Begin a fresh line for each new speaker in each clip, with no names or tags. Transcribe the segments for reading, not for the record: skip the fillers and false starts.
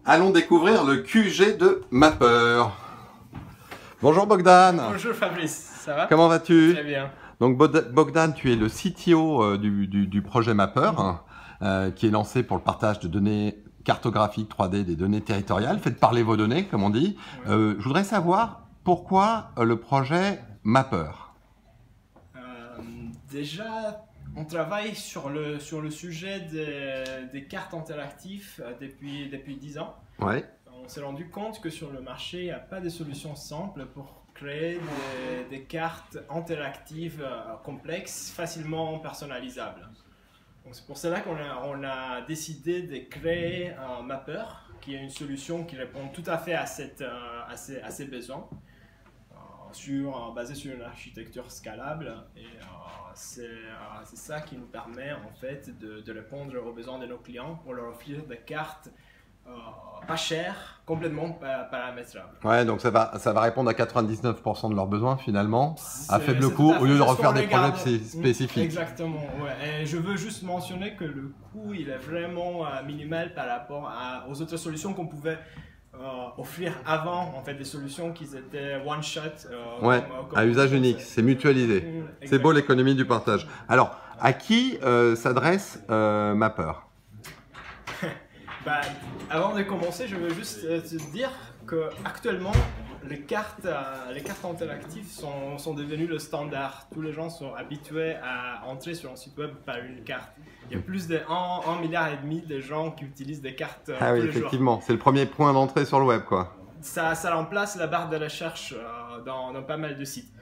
Allons découvrir le QG de Mapper. Bonjour Bogdan.
Bonjour Fabrice, ça va?
Comment vas-tu?
Très bien.
Donc Bogdan, tu es le CTO du projet Mapper, qui est lancé pour le partage de données cartographiques 3D, des données territoriales. Faites parler vos données, comme on dit. Je voudrais savoir pourquoi le projet Mapper.
Déjà, on travaille sur le sujet des cartes interactives depuis 10 ans.
Ouais.
On s'est rendu compte que sur le marché, il n'y a pas de solution simple pour créer des cartes interactives complexes, facilement personnalisables. C'est pour cela qu'on a décidé de créer un Mapper, qui est une solution qui répond tout à fait à ces besoins, basée sur une architecture scalable. Et c'est ça qui nous permet en fait de répondre aux besoins de nos clients pour leur offrir des cartes pas chères, complètement paramétrables.
Ouais, donc ça va répondre à 99% de leurs besoins finalement, à faible coût, au lieu de refaire des projets spécifiques.
Exactement, ouais. Et je veux juste mentionner que le coût il est vraiment minimal par rapport aux autres solutions qu'on pouvait offrir avant, en fait, des solutions qui étaient one shot.
Ouais, à usage unique, c'est mutualisé. C'est beau l'économie du partage. Alors, à qui s'adresse Mapper?
Avant de commencer, je veux juste te dire que actuellement les cartes interactives sont devenues le standard. Tous les gens sont habitués à entrer sur un site web par une carte. Il y a plus de 1,5 milliard de gens qui utilisent des cartes tous les jours.
Effectivement, c'est le premier point d'entrée sur le web, quoi.
Ça remplace la barre de recherche dans pas mal de sites.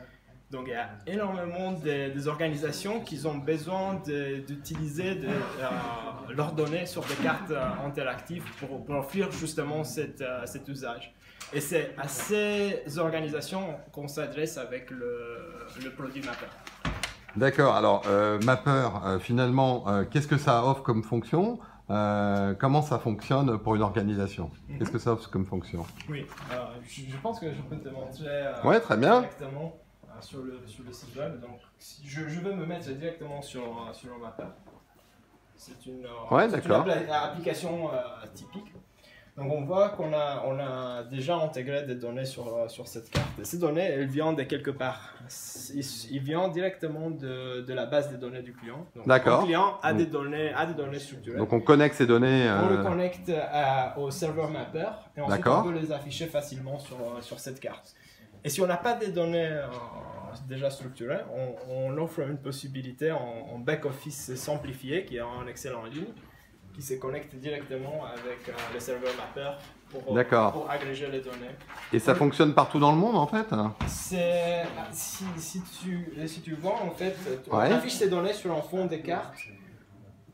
Donc il y a énormément des organisations qui ont besoin d'utiliser leurs données sur des cartes interactives pour offrir justement cet usage. Et c'est à ces organisations qu'on s'adresse avec le produit Mapper.
D'accord, alors Mapper, finalement, qu'est-ce que ça offre comme fonction? Comment ça fonctionne pour une organisation? Qu'est-ce que ça offre comme fonction?
Oui, je pense que je peux te montrer
ouais, très bien.
directement sur le site web. Donc, je vais me mettre directement sur le Mapper. C'est une application typique. Donc on voit qu'on a déjà intégré des données sur cette carte. Et ces données, elles viennent de quelque part. Ils viennent directement de la base des données du client.
D'accord.
Le client a des données structurées.
Donc on connecte ces données.
On le connecte au serveur Mapper et ensuite on peut les afficher facilement sur cette carte. Et si on n'a pas des données déjà structurées, on offre une possibilité en back-office simplifié qui est en Excel en ligne, qui se connecte directement avec le serveur Mapper pour agréger les données.
Et ça fonctionne partout dans le monde en fait?
Si tu vois en fait, on affiche ces données sur un fond des cartes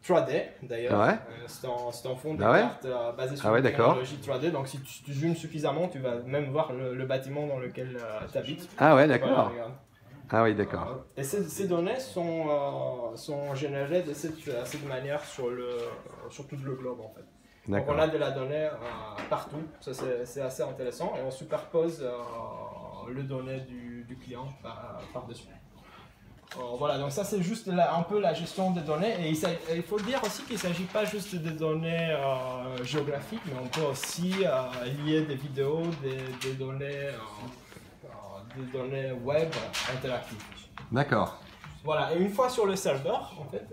3D d'ailleurs.
Ouais.
C'est un fond de cartes basé sur la technologie 3D. Donc si tu zoomes suffisamment, tu vas même voir le bâtiment dans lequel tu habites.
Ah ouais, d'accord. Voilà, ah oui, d'accord.
Et ces données sont générées de cette manière sur tout le globe en fait. Donc on a de la donnée partout, ça c'est assez intéressant, et on superpose les données du client par-dessus. Voilà, donc ça c'est juste un peu la gestion des données, et il faut dire aussi qu'il ne s'agit pas juste de données géographiques, mais on peut aussi lier des vidéos, des données web interactives.
D'accord.
Voilà, et une fois sur le serveur, en fait,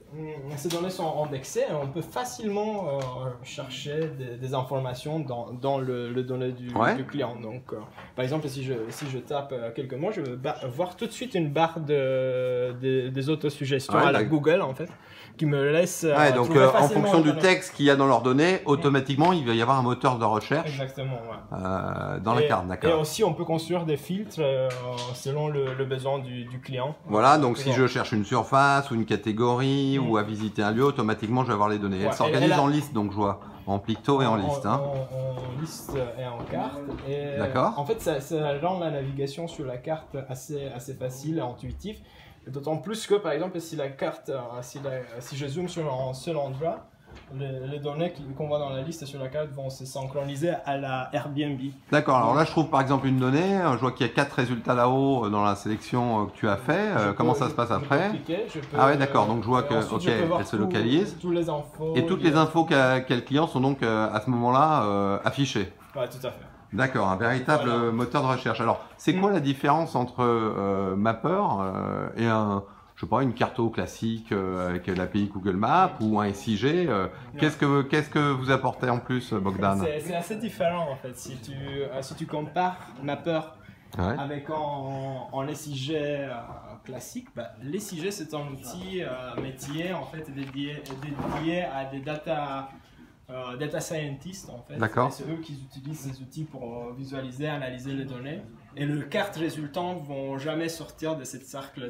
ces données sont indexées et on peut facilement chercher des informations dans le données du client. Donc, par exemple, si je tape quelques mots, je vais voir tout de suite une barre des autosuggestions à la Google, en fait, qui me laisse
donc en fonction du texte qu'il y a dans leurs données, automatiquement, il va y avoir un moteur de recherche.
Exactement,
dans la carte, d'accord.
Et aussi, on peut construire des filtres selon le besoin du client.
Voilà, donc si je cherche une surface ou une catégorie ou à visiter un lieu, automatiquement, je vais avoir les données. Elles s'organisent en liste, donc je vois, en picto et en liste.
En liste et en carte.
D'accord.
En fait, ça rend la navigation sur la carte assez facile et intuitive. D'autant plus que, par exemple, si la carte, si je zoome sur un seul endroit, Les données qu'on voit dans la liste sur la carte vont se synchroniser à la Airbnb.
D'accord, alors là je trouve par exemple une donnée, je vois qu'il y a 4 résultats là-haut dans la sélection que tu as fait. Comment ça se passe après? Ah ouais, d'accord, donc je vois que elle se localise.
Tous les infos.
Et toutes les infos qu'a le client sont donc à ce moment-là affichées.
Ouais, tout à fait.
D'accord, un véritable moteur de recherche. Alors, c'est quoi la différence entre Mapper et je sais pas, une carto classique avec l'API Google Maps ou un SIG qu'est-ce que vous apportez en plus, Bogdan?
C'est assez différent en fait. Si tu compares Mapper avec en SIG classique, les SIG c'est un outil métier en fait dédié à des data scientists en fait.
D'accord.
C'est eux qui utilisent ces outils pour visualiser, analyser les données. Et les cartes résultantes vont jamais sortir de cette cercle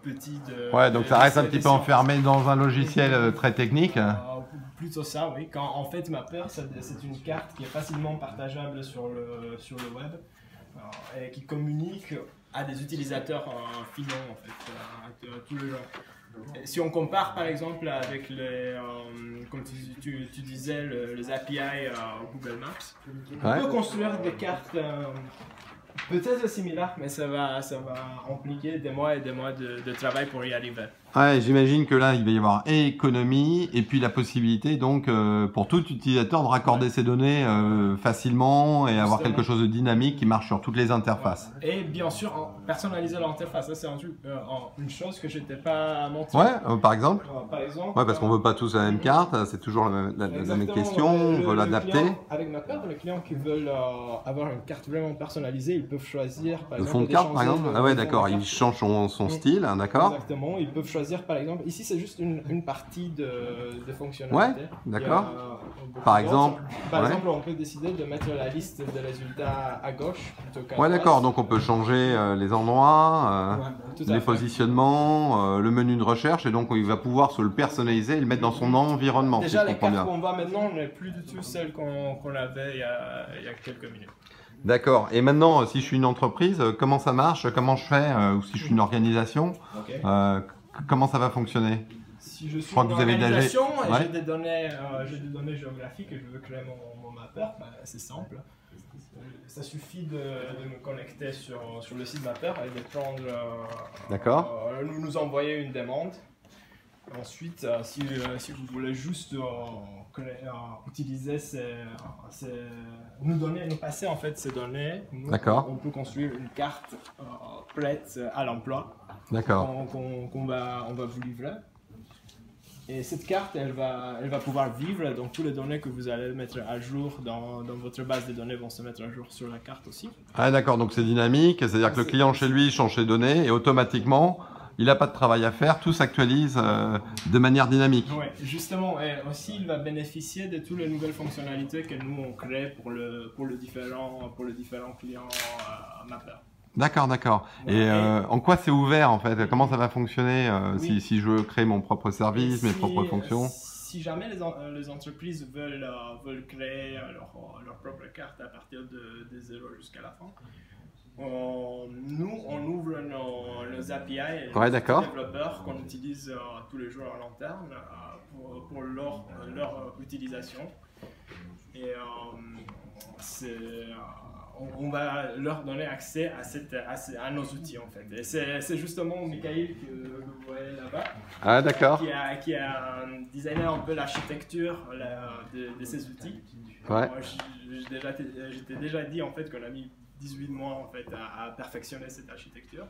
petit de.
Ouais, donc ça reste un petit peu enfermé dans un logiciel très technique.
Plutôt ça, oui. Quand en fait Mapper, c'est une carte qui est facilement partageable sur le web et qui communique à des utilisateurs finaux en fait, à tous les gens. Si on compare par exemple avec comme tu disais, les API Google Maps, on peut construire des cartes peut-être similaires, mais ça va impliquer des mois et des mois de travail pour y arriver.
Ouais, j'imagine que là, il va y avoir économie et puis la possibilité donc pour tout utilisateur de raccorder ses données facilement et avoir quelque chose de dynamique qui marche sur toutes les interfaces.
Et bien sûr, personnaliser l'interface, ça c'est une chose que je n'étais pas mentionné.
Ouais, par exemple. Ouais, parce qu'on veut pas tous la même carte, c'est toujours la même question, on veut l'adapter.
Avec Mapper, les clients qui veulent avoir une carte vraiment personnalisée, ils peuvent choisir par exemple.
Le fond de carte par exemple. Ah ouais, d'accord, ils changent son style, d'accord.
Exactement, ils peuvent choisir par exemple, ici c'est juste une partie de fonctionnalité.
Ouais, d'accord. Par exemple,
on peut décider de mettre la liste des résultats à gauche plutôt qu'à droite.
Ouais, d'accord, donc on peut changer les endroits, les positionnements, le menu de recherche et donc il va pouvoir se le personnaliser et le mettre dans son environnement.
Déjà, les cartes qu'on voit maintenant n'est plus du tout celles qu'on avait il y a quelques minutes.
D'accord. Et maintenant, si je suis une entreprise, comment ça marche? Comment je fais? Ou si je suis une organisation, comment ça va fonctionner?
Si je suis une organisation et j'ai des données géographiques et je veux créer mon mapper, c'est simple. Ça suffit de me connecter sur le site Mapper et de prendre. Nous envoyer une demande. Ensuite, si vous voulez juste utiliser nous passer en fait ces données, on peut construire une carte prête à l'emploi qu'on va vous livrer. Et cette carte, elle va pouvoir vivre, donc toutes les données que vous allez mettre à jour dans votre base de données vont se mettre à jour sur la carte aussi.
Ah d'accord, donc c'est dynamique, c'est-à-dire que le client chez lui change ses données et automatiquement, il n'a pas de travail à faire, tout s'actualise de manière dynamique.
Oui, justement, et aussi il va bénéficier de toutes les nouvelles fonctionnalités que nous on crée pour les différents clients Mapper.
D'accord, d'accord. Et en quoi c'est ouvert en fait? Comment ça va fonctionner si je veux créer mon propre service, mes propres fonctions?
Si jamais les entreprises veulent créer leur propre carte à partir de 0 jusqu'à la fin, nous on ouvre nos API et les développeurs qu'on utilise tous les jours en interne pour leur utilisation. Et on va leur donner accès à nos outils en fait. Et c'est justement Michael que vous voyez là-bas.
Ah d'accord.
Qui a designé un peu l'architecture de ces outils.
Ouais.
J'étais déjà dit en fait qu'on a mis 18 mois en fait à perfectionner cette architecture.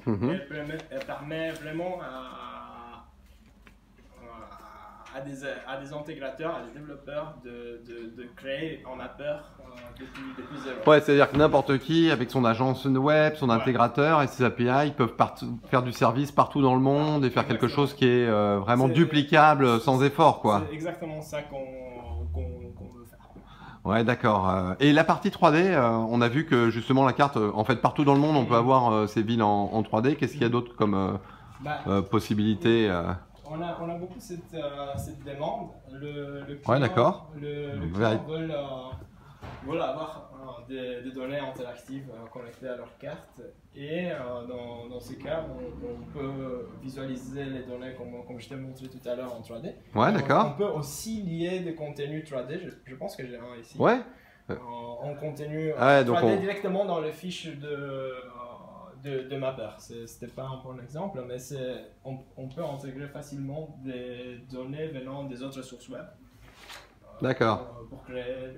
Elle permet vraiment à des intégrateurs, à des développeurs de créer en Mapper depuis zéro.
Ouais, c'est-à-dire que n'importe qui, avec son agence web, son intégrateur et ses API, ils peuvent faire du service partout dans le monde et faire quelque chose qui est vraiment duplicable sans effort, quoi.
C'est exactement ça qu'on veut faire.
Ouais, d'accord. Et la partie 3D, on a vu que justement la carte, en fait, partout dans le monde, on peut avoir ces villes en 3D. Qu'est-ce qu'il y a d'autre comme possibilités
On a beaucoup cette demande. Le
ouais, d'accord.
Le client veut avoir des données interactives connectées à leur carte. Et dans ce cas, on peut visualiser les données comme je t'ai montré tout à l'heure en 3D.
Ouais, d'accord.
On peut aussi lier des contenus 3D, je pense que j'ai un ici.
Ouais.
En contenu
Ah, donc
3D directement dans le fiche de Mapper. C'était pas un bon exemple, mais on peut intégrer facilement des données venant des autres sources web.
D'accord.
Pour créer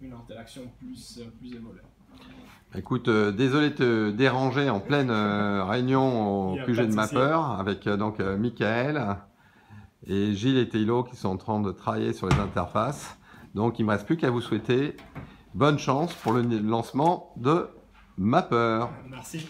une interaction plus évoluée.
Écoute, désolé de te déranger en pleine réunion au QG de Mapper avec donc Michael et Gilles et Thélo qui sont en train de travailler sur les interfaces. Donc il ne me reste plus qu'à vous souhaiter bonne chance pour le lancement de Mapper.
Merci.